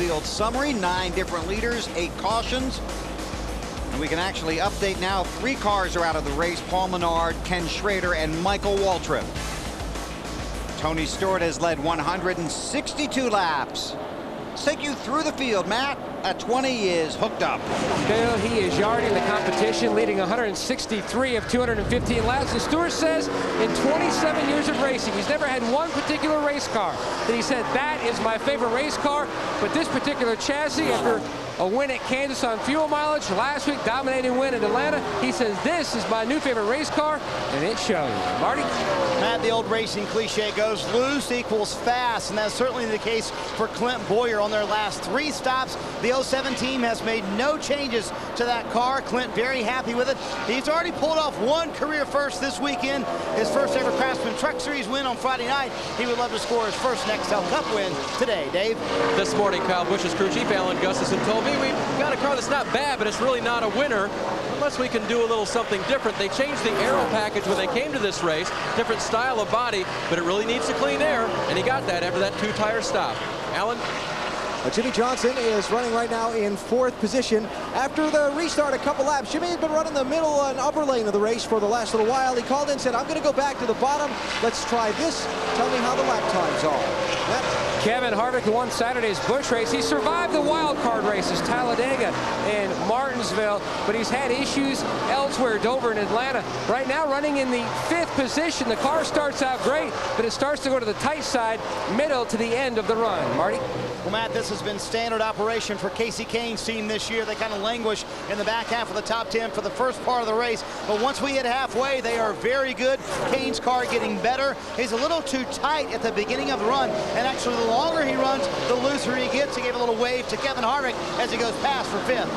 field summary. 9 different leaders, 8 cautions. And we can actually update now. 3 cars are out of the race. Paul Menard, Ken Schrader, and Michael Waltrip. Tony Stewart has led 162 laps. Let's take you through the field, Matt. At 20 is hooked up. Bill, he is yarding the competition, leading 163 of 215 laps. And Stewart says in 27 years of racing, he's never had one particular race car that he said, that is my favorite race car. But this particular chassis, after a win at Kansas on fuel mileage, last week dominating win at Atlanta, he says this is my new favorite race car, and it shows. Marty? Matt, the old racing cliche goes, loose equals fast, and that's certainly the case for Clint Boyer on their last 3 stops. The 07 team has made no changes to that car. Clint very happy with it. He's already pulled off 1 career first this weekend, his first ever Craftsman Truck Series win on Friday night. He would love to score his first Nextel Cup win today. Dave? This morning, Kyle Busch's crew chief, Alan Gustafson, told me we've got a car that's not bad, but it's really not a winner unless we can do a little something different. They changed the aero package when they came to this race, different style of body, but it really needs to clean air, and he got that after that 2-tire stop. Alan? Jimmy Johnson is running right now in 4th position. After the restart a couple laps, Jimmy had been running the middle and upper lane of the race for the last little while. He called in and said, I'm going to go back to the bottom. Let's try this. Tell me how the lap times are. Matt? Kevin Harvick, who won Saturday's Busch race, he survived the wild card races, Talladega and Martinsville, but he's had issues elsewhere, Dover and Atlanta. Right now running in the 5th position. The car starts out great, but it starts to go to the tight side, middle to the end of the run. Marty? Well, Matt, this has been standard operation for Casey Kane's team this year. They kind of languish in the back half of the top 10 for the first part of the race, but once we hit halfway, they are very good. Kane's car getting better. He's a little too tight at the beginning of the run, and actually the longer he runs, the looser he gets. He gave a little wave to Kevin Harvick as he goes past for 5th.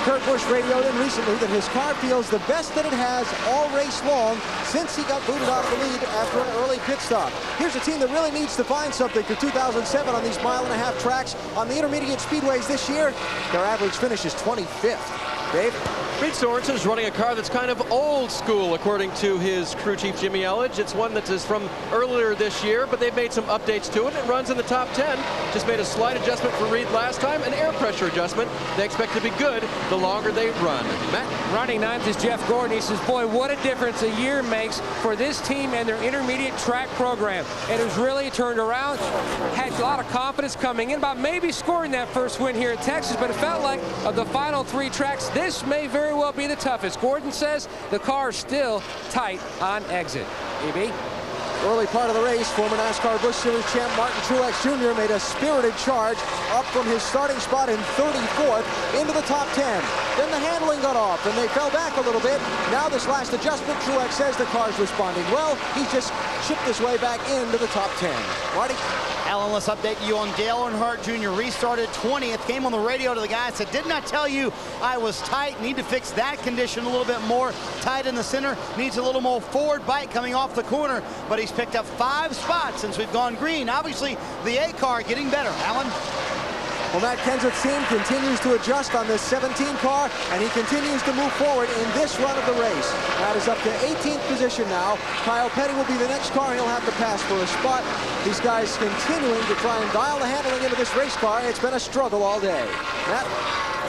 Kurt Busch radioed in recently that his car feels the best that it has all race long since he got booted off the lead after an early pit stop. Here's a team that really needs to find something for 2007 on these mile-and-a-half tracks. On the intermediate speedways this year, their average finish is 25th. Dave? Reed Sorensen is running a car that's kind of old school, according to his crew chief, Jimmy Elledge. It's one that is from earlier this year, but they've made some updates to it. It runs in the top 10. Just made a slight adjustment for Reed last time, an air pressure adjustment. They expect to be good the longer they run. Matt? Running 9th is Jeff Gordon. He says, boy, what a difference a year makes for this team and their intermediate track program. It has really turned around. Had a lot of confidence coming in about maybe scoring that first win here in Texas, but it felt like of the final 3 tracks, this may very well be the toughest. Gordon says the car is still tight on exit. EB? Early part of the race, former NASCAR Busch Series champ Martin Truex Jr. made a spirited charge up from his starting spot in 34th into the top 10. Then the handling got off and they fell back a little bit. Now this last adjustment, Truex says the car's responding well. He's just chipped his way back into the top 10. Marty? Alan, let's update you on Dale Earnhardt Jr. Restarted 20th, came on the radio to the guy, said, did not tell you I was tight. Need to fix that condition a little bit more. Tight in the center, needs a little more forward bite coming off the corner, but he's picked up 5 spots since we've gone green. Obviously, the A car getting better. Alan? Well, Matt Kenseth's team continues to adjust on this 17 car, and he continues to move forward in this run of the race. Matt is up to 18th position now. Kyle Petty will be the next car he'll have to pass for a spot. These guys continuing to try and dial the handling into this race car. It's been a struggle all day. Matt?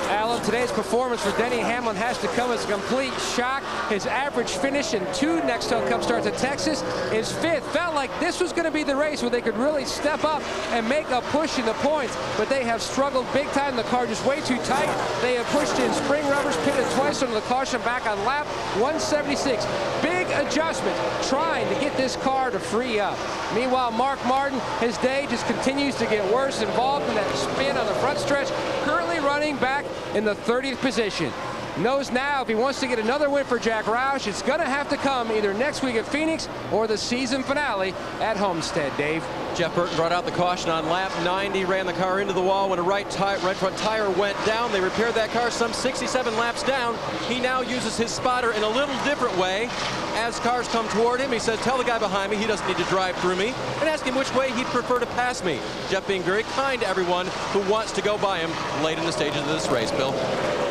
Alan, today's performance for Denny Hamlin has to come as a complete shock. His average finish in 2 Nextel Cup starts at Texas is 5th. Felt like this was going to be the race where they could really step up and make a push in the points, but they have struggled big time. The car just way too tight. They have pushed in spring rubbers, pitted twice under the caution back on lap 176. Big adjustment trying to get this car to free up. Meanwhile, Mark Martin, his day just continues to get worse, involved in that spin on the front stretch, currently running back in the 30th position. Knows now if he wants to get another win for Jack Roush, it's going to have to come either next week at Phoenix or the season finale at Homestead. Dave? Jeff Burton brought out the caution on lap 90, ran the car into the wall when a right front tire went down. They repaired that car some 67 laps down. He now uses his spotter in a little different way. As cars come toward him, he says, tell the guy behind me he doesn't need to drive through me, and ask him which way he'd prefer to pass me. Jeff being very kind to everyone who wants to go by him late in the stages of this race. Bill?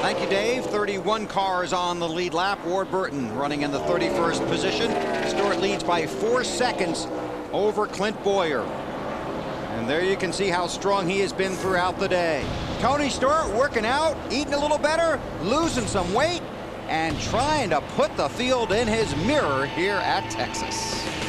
Thank you, Dave. 31 cars on the lead lap. Ward Burton running in the 31st position. Stewart leads by 4 seconds over Clint Boyer. And there you can see how strong he has been throughout the day. Tony Stewart working out, eating a little better, losing some weight, and trying to put the field in his mirror here at Texas.